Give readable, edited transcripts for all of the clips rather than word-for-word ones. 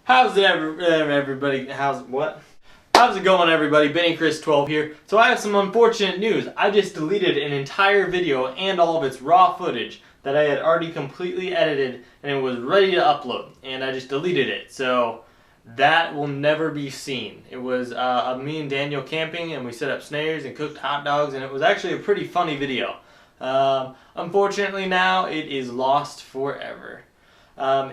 How's it everybody? How's it going, everybody? Benny Chris 12 here. So I have some unfortunate news. I just deleted an entire video and all of its raw footage that I had already completely edited and it was ready to upload, and I just deleted it. So that will never be seen. It was me and Daniel camping, and we set up snares and cooked hot dogs, and it was actually a pretty funny video. Unfortunately now it is lost forever.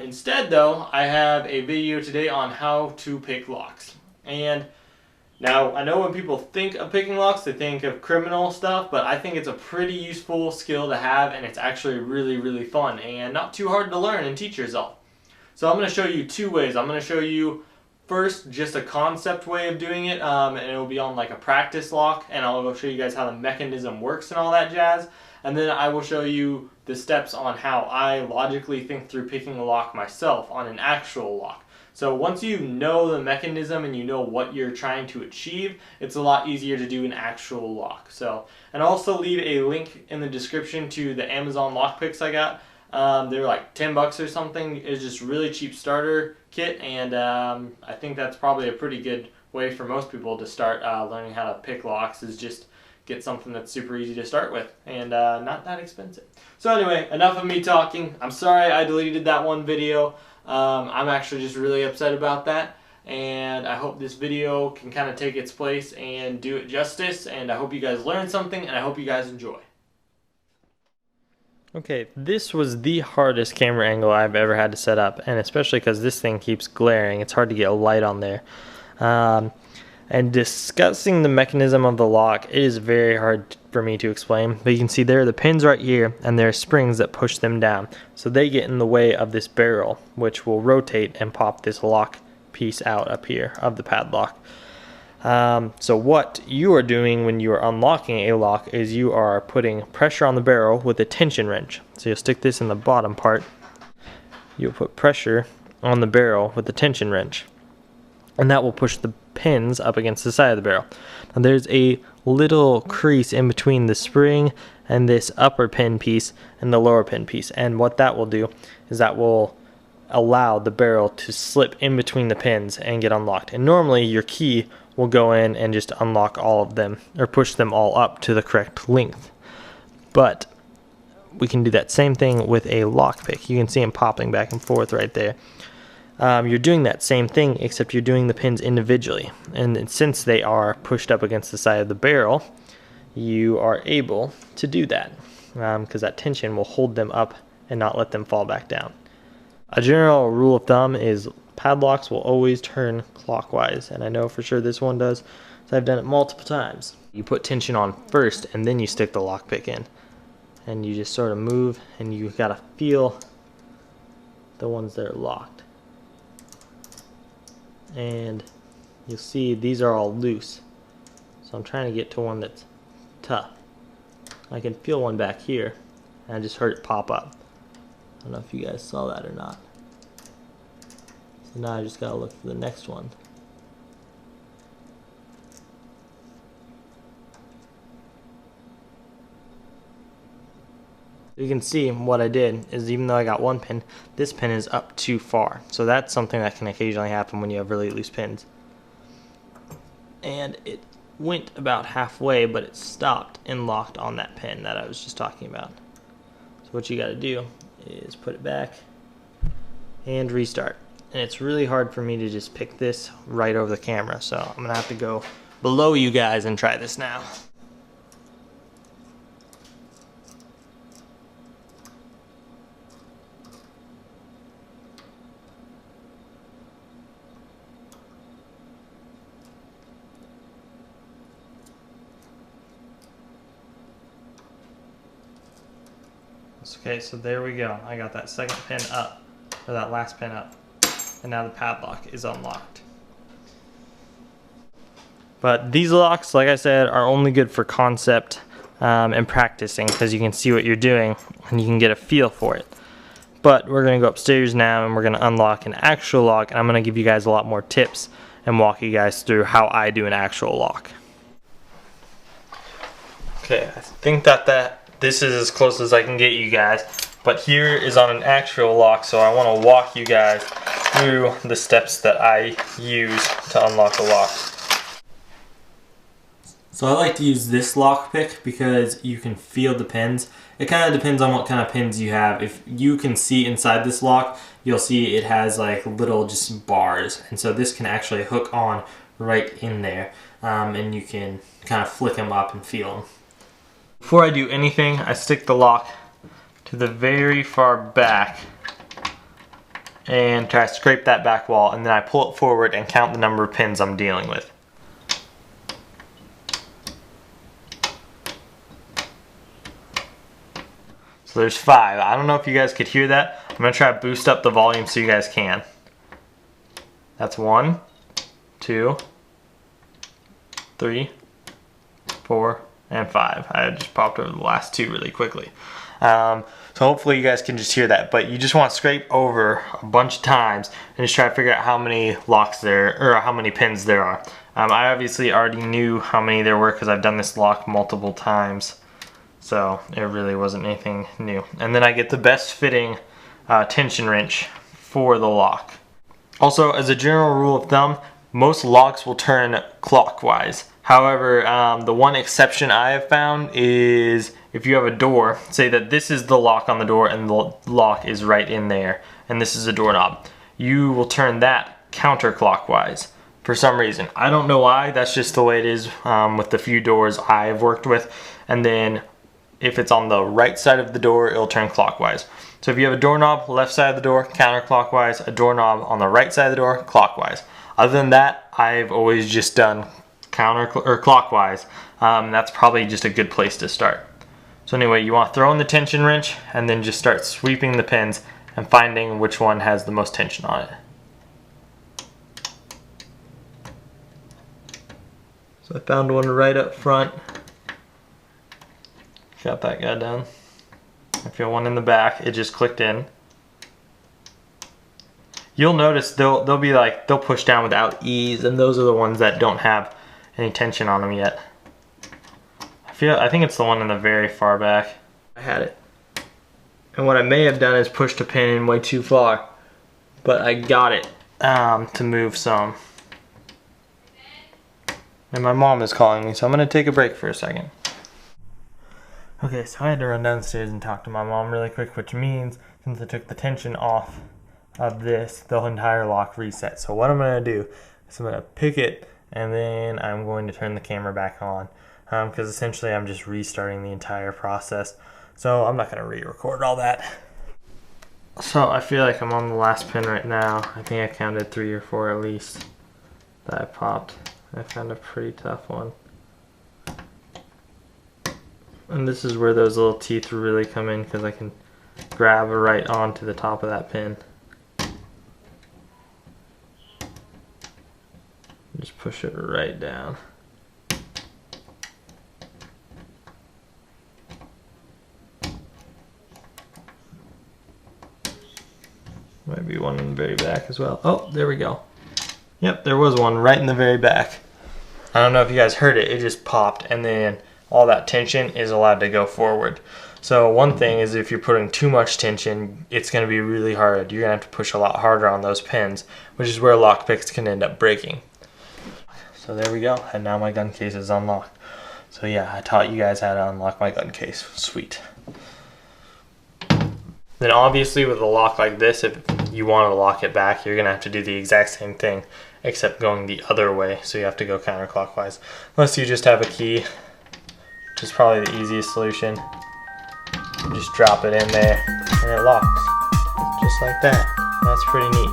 Instead though, I have a video today on how to pick locks. And now, I know when people think of picking locks, they think of criminal stuff, but I think it's a pretty useful skill to have, and it's actually really fun and not too hard to learn and teach yourself. So I'm going to show you two ways. I'm going to show you first just a concept way of doing it, and it will be on like a practice lock, and I'll go show you guys how the mechanism works and all that jazz. And then I will show you the steps on how I logically think through picking a lock myself on an actual lock. So once you know the mechanism and you know what you're trying to achieve, it's a lot easier to do an actual lock. So, and I'll also leave a link in the description to the Amazon lock picks I got. They're like 10 bucks or something. It's just really cheap starter kit, and I think that's probably a pretty good way for most people to start learning how to pick locks, is just get something that's super easy to start with and not that expensive. So anyway, enough of me talking. I'm sorry I deleted that one video. I'm actually just really upset about that, and I hope this video can kind of take its place and do it justice, and I hope you guys learned something, and I hope you guys enjoy. Okay, this was the hardest camera angle I've ever had to set up, and especially because this thing keeps glaring. It's hard to get a light on there. And discussing the mechanism of the lock, it is very hard for me to explain, but you can see there are the pins right here, and there are springs that push them down, so they get in the way of this barrel, which will rotate and pop this lock piece out up here of the padlock. So what you are doing when you are unlocking a lock is you are putting pressure on the barrel with a tension wrench. So you'll stick this in the bottom part, you'll put pressure on the barrel with the tension wrench, and that will push the pins up against the side of the barrel. Now there's a little crease in between the spring and this upper pin piece and the lower pin piece, and what that will do is that will allow the barrel to slip in between the pins and get unlocked. And normally your key will go in and just unlock all of them or push them all up to the correct length, but we can do that same thing with a lockpick. You can see them popping back and forth right there. You're doing that same thing, except you're doing the pins individually, and since they are pushed up against the side of the barrel, you are able to do that because that tension will hold them up and not let them fall back down. A general rule of thumb is padlocks will always turn clockwise, and I know for sure this one does, so I've done it multiple times. You put tension on first and then you stick the lockpick in, and you just sort of move, and you gotta feel the ones that are locked. And you'll see these are all loose, so I'm trying to get to one that's tough. I can feel one back here, and I just heard it pop up. I don't know if you guys saw that or not. So now I just gotta look for the next one. You can see what I did is, even though I got one pin, this pin is up too far. So that's something that can occasionally happen when you have really loose pins. And it went about halfway, but it stopped and locked on that pin that I was just talking about. So what you got to do is put it back and restart. And it's really hard for me to just pick this right over the camera, so I'm going to have to go below you guys and try this now. Okay, so there we go. I got that second pin up, or that last pin up, and now the padlock is unlocked. But these locks, like I said, are only good for concept and practicing, because you can see what you're doing and you can get a feel for it. But we're going to go upstairs now and we're going to unlock an actual lock, and I'm going to give you guys a lot more tips and walk you guys through how I do an actual lock. Okay, I think that this is as close as I can get you guys, but here is on an actual lock, so I want to walk you guys through the steps that I use to unlock the lock. So I like to use this lock pick because you can feel the pins. It kind of depends on what kind of pins you have. If you can see inside this lock, you'll see it has like little just bars. And so this can actually hook on right in there. And you can kind of flick them up and feel them. Before I do anything, I stick the lock to the very far back and try to scrape that back wall, and then I pull it forward and count the number of pins I'm dealing with. So there's 5. I don't know if you guys could hear that. I'm going to try to boost up the volume so you guys can. That's 1, 2, 3, 4, and 5. I just popped over the last 2 really quickly. So hopefully you guys can just hear that, but you just want to scrape over a bunch of times and just try to figure out how many locks there, or how many pins there are. I obviously already knew how many there were because I've done this lock multiple times, so it really wasn't anything new. And then I get the best fitting tension wrench for the lock. Also, as a general rule of thumb, most locks will turn clockwise. However, the one exception I have found is if you have a door, say that this is the lock on the door and the lock is right in there, and this is a doorknob, you will turn that counterclockwise for some reason. I don't know why, that's just the way it is with the few doors I've worked with. And then if it's on the right side of the door, it'll turn clockwise. So if you have a doorknob left side of the door, counterclockwise, a doorknob on the right side of the door, clockwise. Other than that, I've always just done clockwise. That's probably just a good place to start. So anyway, you want to throw in the tension wrench and then just start sweeping the pins and finding which one has the most tension on it. So I found one right up front. Got that guy done. I feel one in the back. It just clicked in. You'll notice they'll be like, they'll push down without ease, and those are the ones that don't have any tension on them yet. I think it's the one in the very far back. I had it. And what I may have done is pushed a pin in way too far, but I got it to move some. And my mom is calling me, so I'm gonna take a break for a second. Okay, so I had to run downstairs and talk to my mom really quick, which means since I took the tension off of this, the entire lock reset. So what I'm going to do is I'm going to pick it, and then I'm going to turn the camera back on, because essentially I'm just restarting the entire process. So I'm not going to re-record all that. So I feel like I'm on the last pin right now. I think I counted 3 or 4 at least that I popped. I found a pretty tough one. And this is where those little teeth really come in, because I can grab right onto the top of that pin. Just push it right down. Might be one in the very back as well. Oh, there we go. Yep, there was one right in the very back. I don't know if you guys heard it, it just popped, and then all that tension is allowed to go forward. So one thing is if you're putting too much tension, it's going to be really hard. You're going to have to push a lot harder on those pins, which is where lock picks can end up breaking. So there we go, and now my gun case is unlocked. So yeah, I taught you guys how to unlock my gun case. Sweet. Then obviously with a lock like this, if you want to lock it back, you're going to have to do the exact same thing, except going the other way. So you have to go counterclockwise. Unless you just have a key, which is probably the easiest solution. You just drop it in there and it locks, just like that. That's pretty neat.